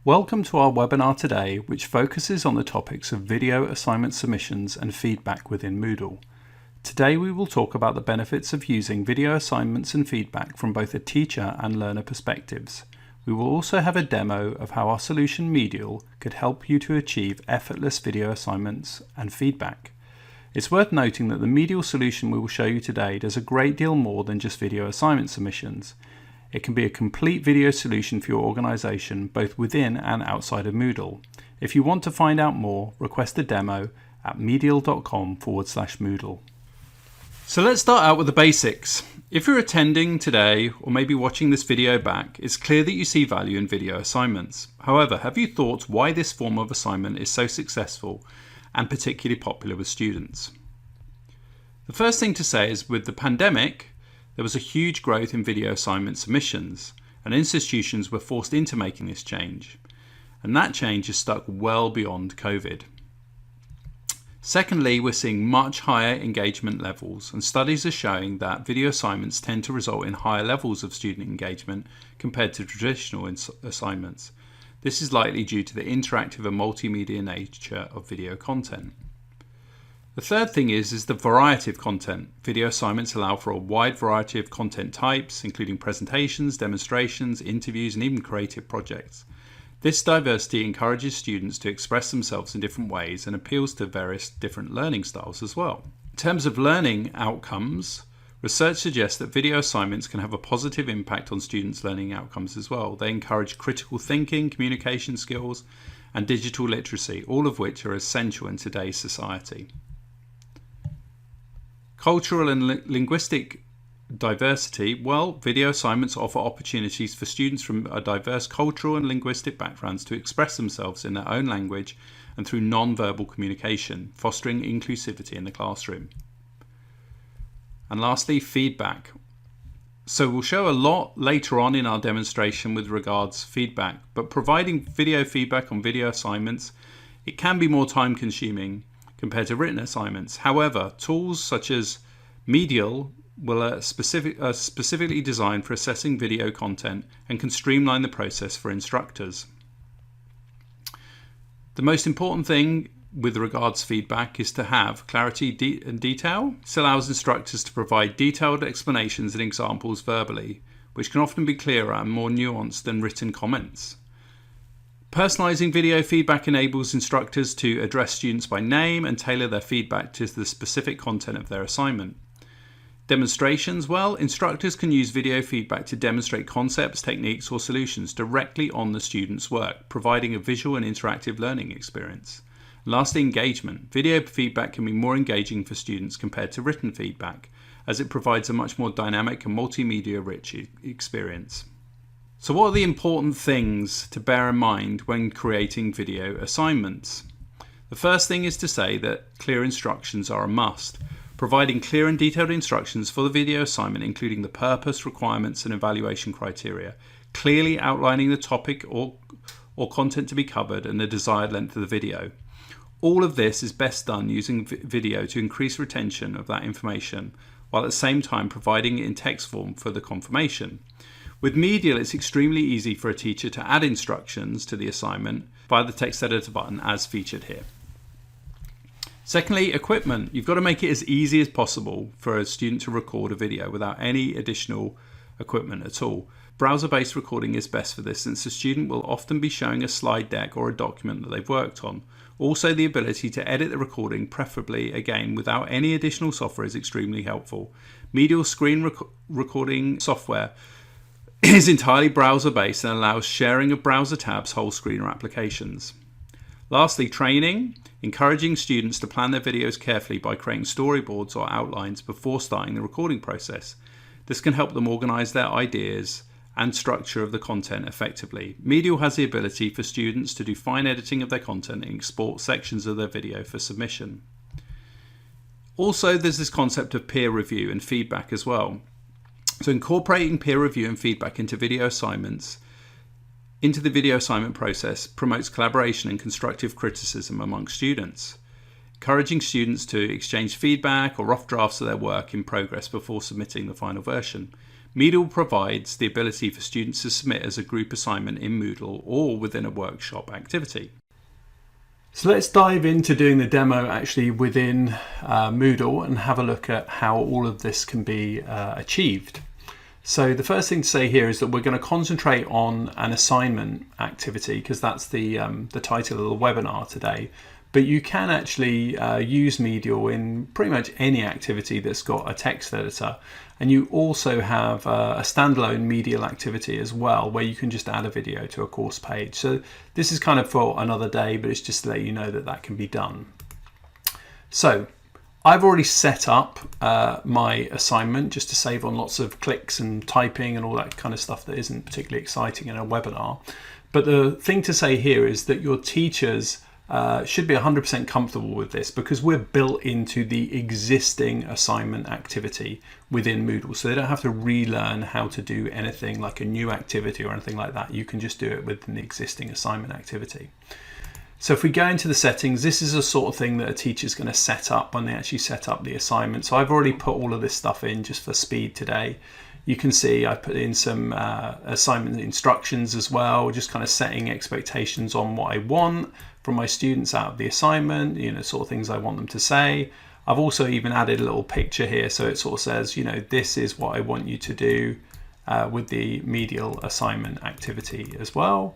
Welcome to our webinar today, which focuses on the topics of video assignment submissions and feedback within Moodle. Today we will talk about the benefits of using video assignments and feedback from both a teacher and learner perspectives. We will also have a demo of how our solution MEDIAL could help you to achieve effortless video assignments and feedback. It's worth noting that the MEDIAL solution we will show you today does a great deal more than just video assignment submissions. It can be a complete video solution for your organization, both within and outside of Moodle. If you want to find out more, request a demo at medial.com/Moodle. So let's start out with the basics. If you're attending today or maybe watching this video back, it's clear that you see value in video assignments. However, have you thought why this form of assignment is so successful and particularly popular with students? The first thing to say is with the pandemic, there was a huge growth in video assignment submissions, and institutions were forced into making this change. And that change has stuck well beyond COVID. Secondly, we're seeing much higher engagement levels, and studies are showing that video assignments tend to result in higher levels of student engagement compared to traditional assignments. This is likely due to the interactive and multimedia nature of video content. The third thing is the variety of content. Video assignments allow for a wide variety of content types, including presentations, demonstrations, interviews, and even creative projects. This diversity encourages students to express themselves in different ways and appeals to various different learning styles as well. In terms of learning outcomes, research suggests that video assignments can have a positive impact on students' learning outcomes as well. They encourage critical thinking, communication skills, and digital literacy, all of which are essential in today's society. Cultural and linguistic diversity. Well, video assignments offer opportunities for students from a diverse cultural and linguistic backgrounds to express themselves in their own language and through non-verbal communication, fostering inclusivity in the classroom. And lastly, feedback. So we'll show a lot later on in our demonstration with regards to feedback, but providing video feedback on video assignments, it can be more time consuming compared to written assignments. However, tools such as MEDIAL are specifically designed for assessing video content and can streamline the process for instructors. The most important thing with regards to feedback is to have clarity and detail. This allows instructors to provide detailed explanations and examples verbally, which can often be clearer and more nuanced than written comments. Personalizing video feedback enables instructors to address students by name and tailor their feedback to the specific content of their assignment. Demonstrations. Well, instructors can use video feedback to demonstrate concepts, techniques, or solutions directly on the student's work, providing a visual and interactive learning experience. Lastly, engagement. Video feedback can be more engaging for students compared to written feedback, as it provides a much more dynamic and multimedia-rich experience. So what are the important things to bear in mind when creating video assignments? The first thing is to say that clear instructions are a must. Providing clear and detailed instructions for the video assignment, including the purpose, requirements, and evaluation criteria, clearly outlining the topic or content to be covered and the desired length of the video. All of this is best done using video to increase retention of that information, while at the same time providing it in text form for the confirmation. With MEDIAL, it's extremely easy for a teacher to add instructions to the assignment via the text editor button as featured here. Secondly, equipment. You've got to make it as easy as possible for a student to record a video without any additional equipment at all. Browser-based recording is best for this, since the student will often be showing a slide deck or a document that they've worked on. Also, the ability to edit the recording, preferably again without any additional software, is extremely helpful. MEDIAL screen recording software is entirely browser-based and allows sharing of browser tabs, whole screen, or applications. Lastly, training. Encouraging students to plan their videos carefully by creating storyboards or outlines before starting the recording process. This can help them organize their ideas and structure of the content effectively. MEDIAL has the ability for students to do fine editing of their content and export sections of their video for submission. Also, there's this concept of peer review and feedback as well. So incorporating peer review and feedback into the video assignment process promotes collaboration and constructive criticism amongst students, encouraging students to exchange feedback or rough drafts of their work in progress before submitting the final version. MEDIAL provides the ability for students to submit as a group assignment in Moodle or within a workshop activity. So let's dive into doing the demo actually within Moodle and have a look at how all of this can be achieved. So the first thing to say here is that we're going to concentrate on an assignment activity because that's the title of the webinar today. But you can actually use MEDIAL in pretty much any activity that's got a text editor. And you also have a standalone MEDIAL activity as well, where you can just add a video to a course page. So this is kind of for another day, but it's just to let you know that that can be done. So I've already set up my assignment just to save on lots of clicks and typing and all that kind of stuff that isn't particularly exciting in a webinar. But the thing to say here is that your teachers should be 100% comfortable with this because we're built into the existing assignment activity within Moodle. So they don't have to relearn how to do anything like a new activity or anything like that. You can just do it within the existing assignment activity. So if we go into the settings, this is the sort of thing that a teacher's going to set up when they actually set up the assignment. So I've already put all of this stuff in just for speed today. You can see I put in some assignment instructions as well, just kind of setting expectations on what I want from my students out of the assignment, you know, sort of things I want them to say. I've also even added a little picture here, so it sort of says, you know, this is what I want you to do with the MEDIAL assignment activity as well.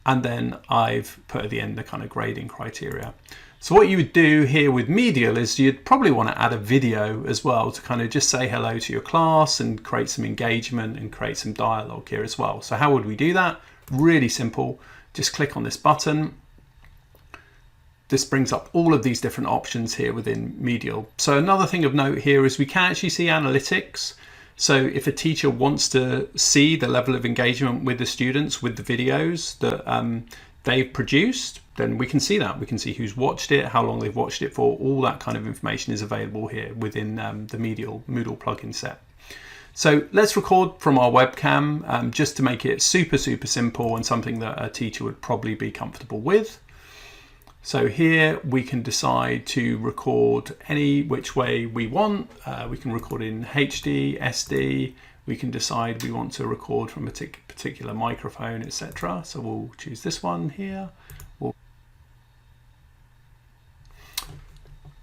And then I've put at the end the kind of grading criteria. So what you would do here with MEDIAL is you'd probably want to add a video as well to kind of just say hello to your class and create some engagement and create some dialogue here as well. So how would we do that? Really simple. Just click on this button. This brings up all of these different options here within MEDIAL. So another thing of note here is we can actually see analytics. So if a teacher wants to see the level of engagement with the students with the videos that they've produced, then we can see that. We can see who's watched it, how long they've watched it for. All that kind of information is available here within the Moodle plugin set. So let's record from our webcam just to make it super simple and something that a teacher would probably be comfortable with. So here we can decide to record any which way we want. We can record in HD, SD. We can decide we want to record from a particular microphone, etc. So we'll choose this one here.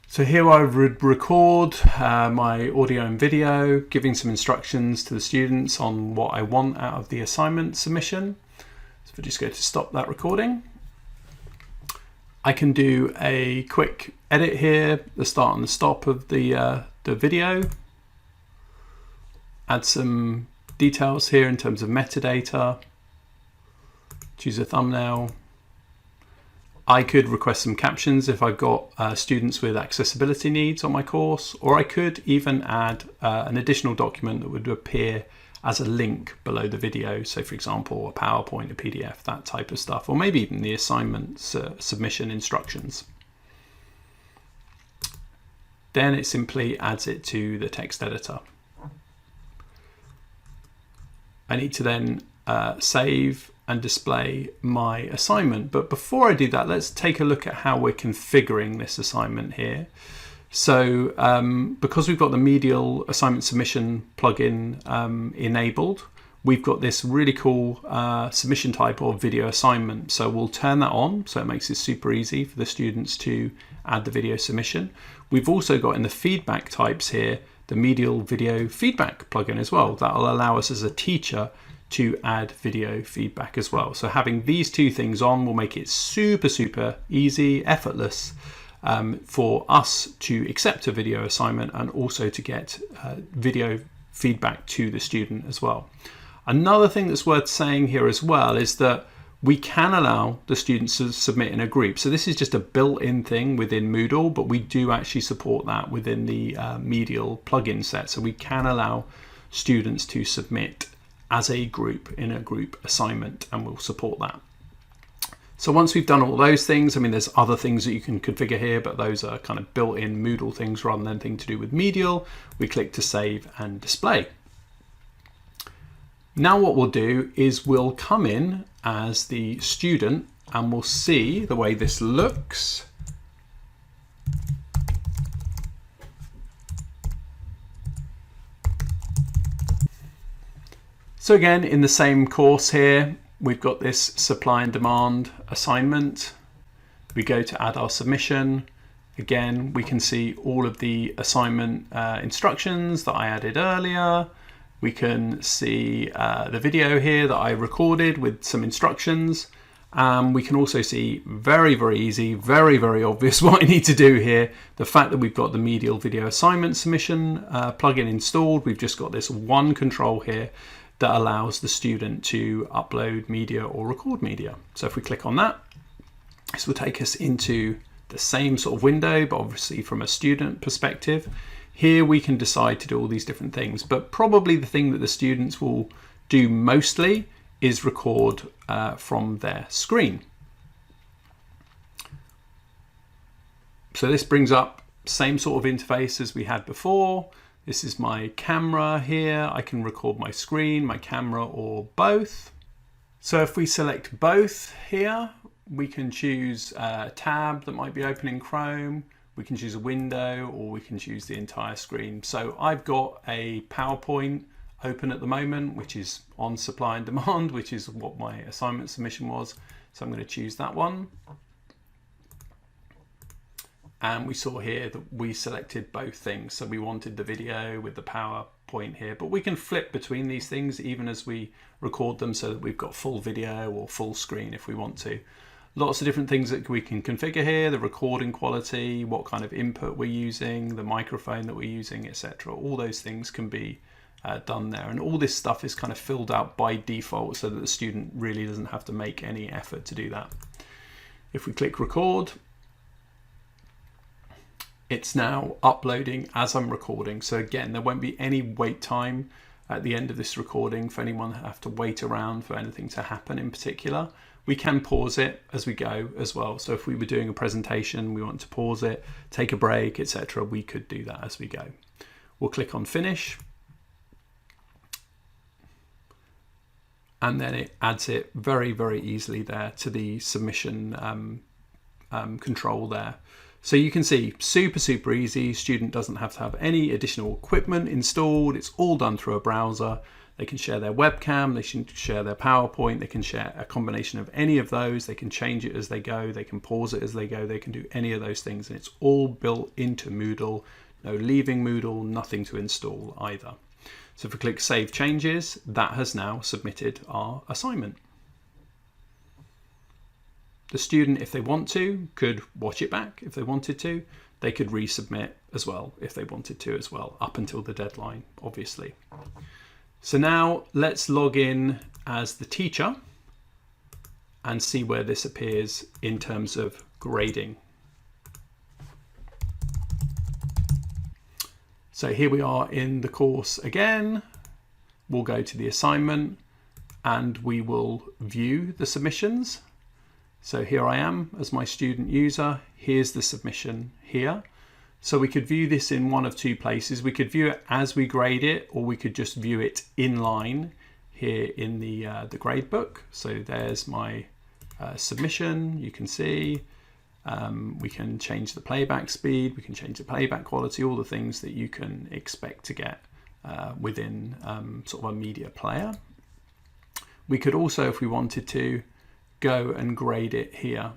So here I would record my audio and video, giving some instructions to the students on what I want out of the assignment submission. So if I just go to stop that recording, I can do a quick edit here, the start and the stop of the video. Add some details here in terms of metadata. Choose a thumbnail. I could request some captions if I've got students with accessibility needs on my course, or I could even add an additional document that would appear as a link below the video. So for example, a PowerPoint, a PDF, that type of stuff, or maybe even the assignment submission instructions. Then it simply adds it to the text editor. I need to then save and display my assignment. But before I do that, let's take a look at how we're configuring this assignment here. So because we've got the MEDIAL assignment submission plugin enabled, we've got this really cool submission type of video assignment. So we'll turn that on, so it makes it super easy for the students to add the video submission. We've also got in the feedback types here, the MEDIAL video feedback plugin as well. That'll allow us as a teacher to add video feedback as well. So having these two things on will make it super easy, effortless for us to accept a video assignment and also to get video feedback to the student as well. Another thing that's worth saying here as well is that we can allow the students to submit in a group. So this is just a built-in thing within Moodle, but we do actually support that within the MEDIAL plugin set. So we can allow students to submit as a group in a group assignment, and we'll support that. So once we've done all those things, I mean, there's other things that you can configure here, but those are kind of built-in Moodle things rather than anything to do with MEDIAL. We click to save and display. Now what we'll do is we'll come in as the student and we'll see the way this looks. So again, in the same course here, we've got this supply and demand assignment. We go to add our submission. Again, we can see all of the assignment instructions that I added earlier. We can see the video here that I recorded with some instructions. We can also see very, very easy, very, very obvious what I need to do here. The fact that we've got the MEDIAL video assignment submission plugin installed. We've just got this one control here that allows the student to upload media or record media. So if we click on that, this will take us into the same sort of window, but obviously from a student perspective. Here we can decide to do all these different things, but probably the thing that the students will do mostly is record from their screen. So this brings up same sort of interface as we had before. This is my camera here. I can record my screen, my camera, or both. So if we select both here, we can choose a tab that might be open in Chrome. We can choose a window, or we can choose the entire screen. So I've got a PowerPoint open at the moment, which is on supply and demand, which is what my assignment submission was. So I'm going to choose that one. And we saw here that we selected both things. So we wanted the video with the PowerPoint here, but we can flip between these things even as we record them so that we've got full video or full screen if we want to. Lots of different things that we can configure here, the recording quality, what kind of input we're using, the microphone that we're using, etc. All those things can be done there. And all this stuff is kind of filled out by default so that the student really doesn't have to make any effort to do that. If we click record, it's now uploading as I'm recording. So again, there won't be any wait time at the end of this recording for anyone to have to wait around for anything to happen in particular. We can pause it as we go as well. So if we were doing a presentation, we want to pause it, take a break, etc., we could do that as we go. We'll click on finish. And then it adds it very, very easily there to the submission control there. So you can see super, super easy. Student doesn't have to have any additional equipment installed. It's all done through a browser. They can share their webcam, they can share their PowerPoint, they can share a combination of any of those. They can change it as they go, they can pause it as they go, they can do any of those things. And it's all built into Moodle. No leaving Moodle, nothing to install either. So if we click Save Changes, that has now submitted our assignment. The student, if they want to, could watch it back if they wanted to. They could resubmit as well if they wanted to as well, up until the deadline, obviously. So now let's log in as the teacher and see where this appears in terms of grading. So here we are in the course again. We'll go to the assignment and we will view the submissions. So here I am as my student user. Here's the submission here. So we could view this in one of two places. We could view it as we grade it, or we could just view it in line here in the grade book. So there's my submission. You can see we can change the playback speed, we can change the playback quality, all the things that you can expect to get within sort of a media player. We could also, if we wanted to, go and grade it here.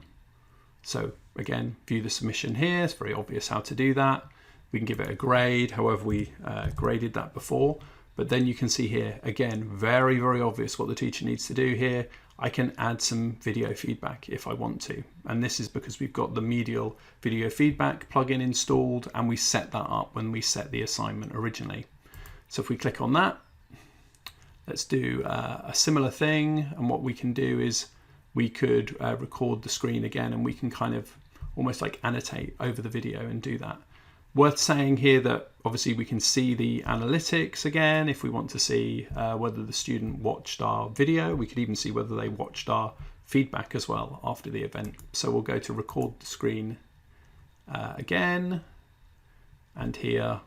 So again, view the submission here. It's very obvious how to do that. We can give it a grade, however we graded that before. But then you can see here, again, very, very obvious what the teacher needs to do here. I can add some video feedback if I want to. And this is because we've got the MEDIAL video feedback plugin installed, and we set that up when we set the assignment originally. So if we click on that, let's do a similar thing. And what we can do is we could record the screen again, and we can kind of almost like annotate over the video and do that. Worth saying here that obviously we can see the analytics again if we want to see whether the student watched our video. We could even see whether they watched our feedback as well after the event. So we'll go to record the screen again, and here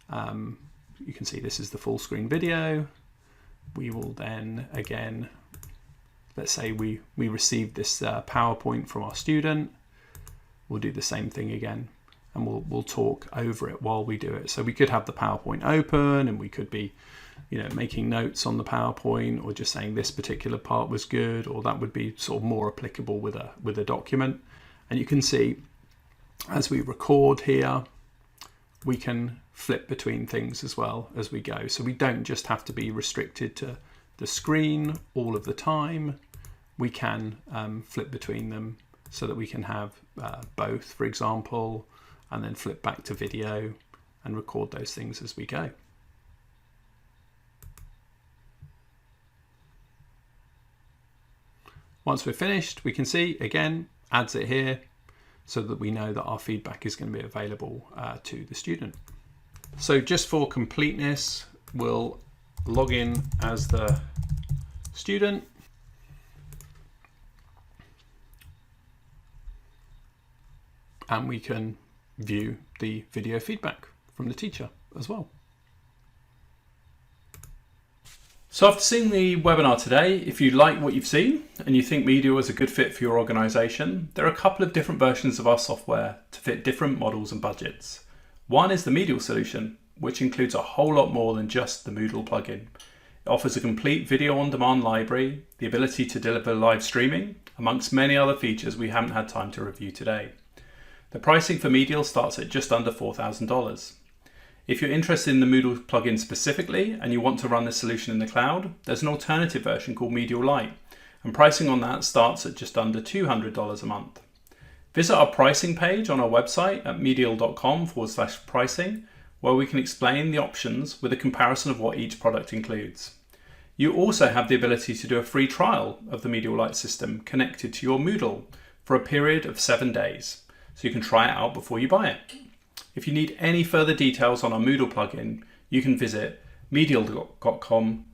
you can see this is the full screen video. We will then again, let's say we received this PowerPoint from our student. We'll do the same thing again, and we'll talk over it while we do it. So we could have the PowerPoint open, and we could be making notes on the PowerPoint, or just saying this particular part was good, or that would be sort of more applicable with a document. And you can see as we record here, we can flip between things as well as we go. So we don't just have to be restricted to the screen all of the time. We can flip between them so that we can have both, for example, and then flip back to video and record those things as we go. Once we're finished, we can see, again, adds it here so that we know that our feedback is going to be available to the student. So just for completeness, we'll log in as the student. And we can view the video feedback from the teacher as well. So after seeing the webinar today, if you like what you've seen and you think MEDIAL is a good fit for your organisation, there are a couple of different versions of our software to fit different models and budgets. One is the MEDIAL solution, which includes a whole lot more than just the Moodle plugin. It offers a complete video on demand library, the ability to deliver live streaming, amongst many other features we haven't had time to review today. The pricing for MEDIAL starts at just under $4,000. If you're interested in the Moodle plugin specifically and you want to run this solution in the cloud, there's an alternative version called MEDIAL Lite, and pricing on that starts at just under $200 a month. Visit our pricing page on our website at medial.com/pricing, where we can explain the options with a comparison of what each product includes. You also have the ability to do a free trial of the MEDIAL Lite system connected to your Moodle for a period of 7 days, so you can try it out before you buy it. If you need any further details on our Moodle plugin, you can visit medial.com/Moodle.